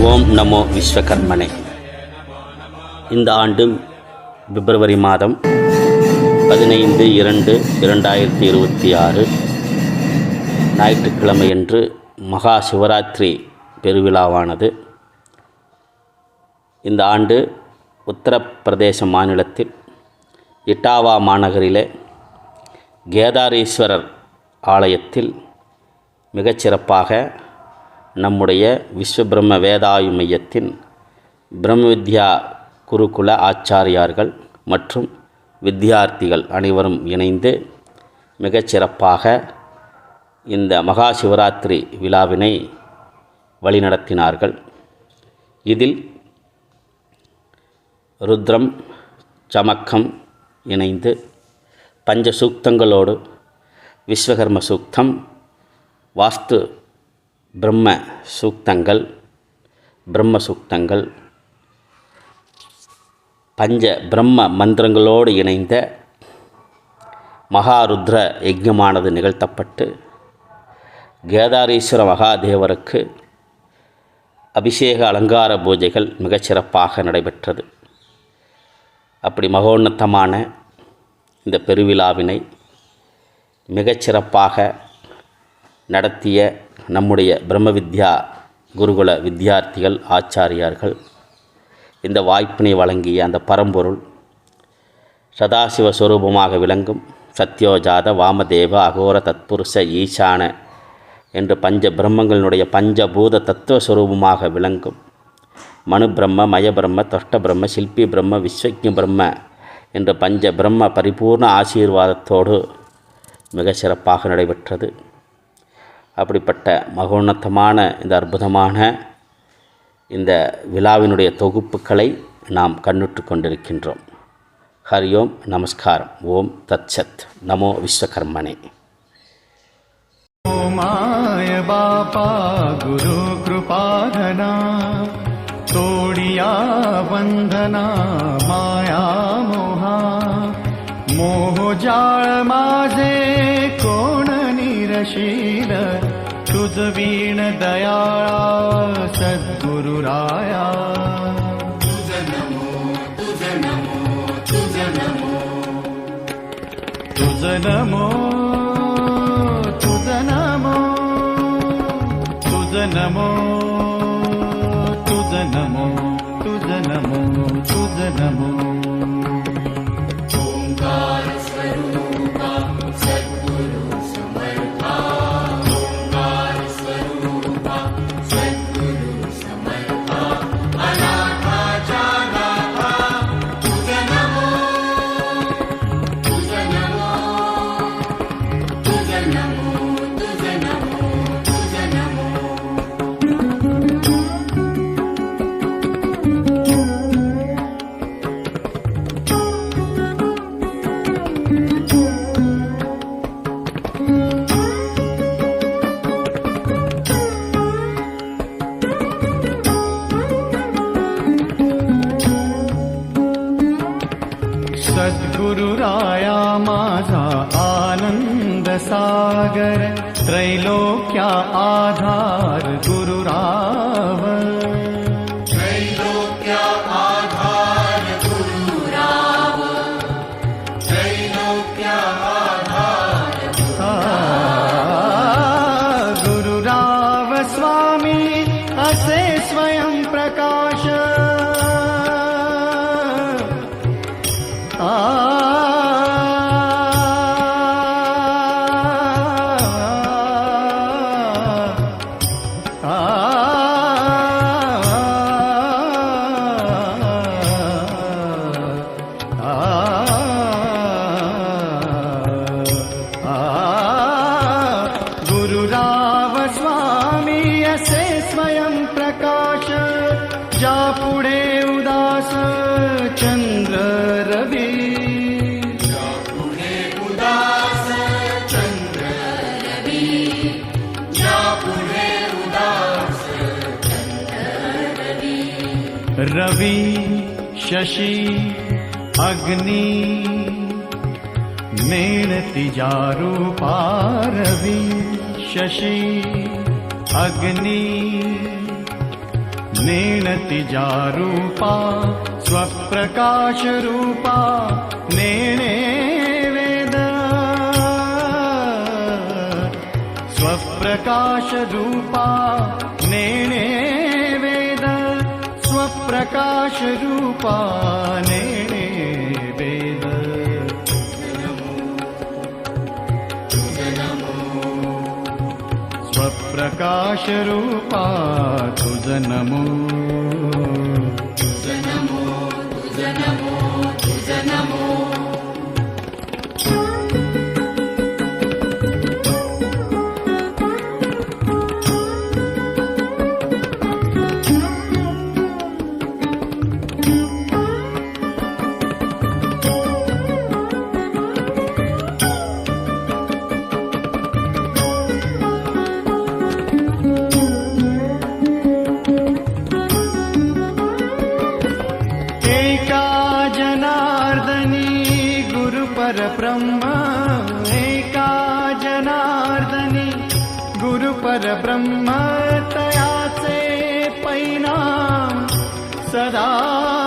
ஓம் நமோ விஸ்வகர்மனே. இந்த ஆண்டு பிப்ரவரி மாதம் 15/2/2026 ஞாயிற்றுக்கிழமையன்று மகா சிவராத்திரி பெருவிழாவானது இந்த ஆண்டு உத்தரப்பிரதேச மாநிலத்தில் இட்டாவா மாநகரிலே கேதாரீஸ்வரர் ஆலயத்தில் மிகச்சிறப்பாக நம்முடைய விஸ்வபிரம்ம வேதாயு மையத்தின் பிரம்ம வித்யா குருகுல ஆச்சாரியார்கள் மற்றும் வித்தியார்த்திகள் அனைவரும் இணைந்து மிகச்சிறப்பாக இந்த மகா சிவராத்திரி விழாவினை வழிநடத்தினார்கள். இதில் ருத்ரம் சமக்கம் இணைந்து பஞ்ச சூக்தங்களோடு விஸ்வகர்ம சூக்தம், வாஸ்து பிரம்ம சூக்தங்கள், பிரம்ம சூக்தங்கள், பஞ்ச பிரம்ம மந்திரங்களோடு இணைந்த மகாருத்ர யஜ்ஞமானது நிகழ்த்தப்பட்டு கேதாரீஸ்வர மகாதேவருக்கு அபிஷேக அலங்கார பூஜைகள் மிகச்சிறப்பாக நடைபெற்றது. அப்படி மகோன்னதமான இந்த பெருவிழாவினை மிகச்சிறப்பாக நடத்திய நம்முடைய பிரம்ம வித்யா குருகுல வித்தியார்த்திகள் ஆச்சாரியார்கள், இந்த வாய்ப்பினை வழங்கிய அந்த பரம்பொருள் சதாசிவ ஸ்வரூபமாக விளங்கும் சத்யோஜாத வாமதேவ அகோர தத்புருஷ ஈசான என்று பஞ்ச பிரம்மங்களினுடைய பஞ்சபூத தத்துவஸ்வரூபமாக விளங்கும் மனு பிரம்ம, மய பிரம்ம, தொஷ்ட பிரம்ம, சில்பி பிரம்ம, விஸ்வஜ்ஞ பிரம்ம என்ற பஞ்ச பிரம்ம பரிபூர்ண ஆசீர்வாதத்தோடு மிக சிறப்பாக நடைபெற்றது. அப்படிப்பட்ட மகோன்னதமான இந்த அற்புதமான இந்த விழாவினுடைய தொகுப்புகளை நாம் கண்ணுற்று கொண்டிருக்கின்றோம். ஹரி ஓம், நமஸ்காரம். ஓம் தத்சத். நமோ விஸ்வகர்மனே. माय बापा गुरु कृपाधना तोडिया वंदना माया मोहा मोह जाळ माझे कोण निरशील तुझ वीण दयाळा सद्गुरुराया तुझ नमो तुझ नमो तुझ नमो तुझ नमो तुझ नमो तुझ नमो तुझ नमो तुझ नमो तुझ नमो. ओंकार स्वरूपा सद्गुरु समर्था, ओंकार स्वरूपा सद्गुरु समर्था, अनाथाच्या नाथा तुझ नमो तुझ नमो तुझ नमो तुझ नमो तुझ नमो. सद्गुरुराया माझा आनंद सागर, त्रैलोक्या आधार गुरुराव, त्रैलोक्या आधार गुरुराव, त्रैलोक्या आधार गुरुराव स्वामी असे स्वयं प्रकाश गुरुराव स्वामी असे स्वयं प्रकाश, ज्या पुढे उदास चंद्र रवी, ज्या पुढे उदास चंद्र रवी, ज्या पुढे उदास चंद्र रवी, रवी शशी अग्नि मेणती जारूपा, रवी शशी अग्नि नेणति जारूपा स्वप्रकाश रूपा नेणे वेद स्वप्रकाश रूपा नेणे वेद स्वप्रकाश रूपा नेणे वेद स्वप्रकाश रूपा तुझ नमो परब्रह्म एका जनार्दनी गुरु परब्रह्म तयाचे परिणाम सदा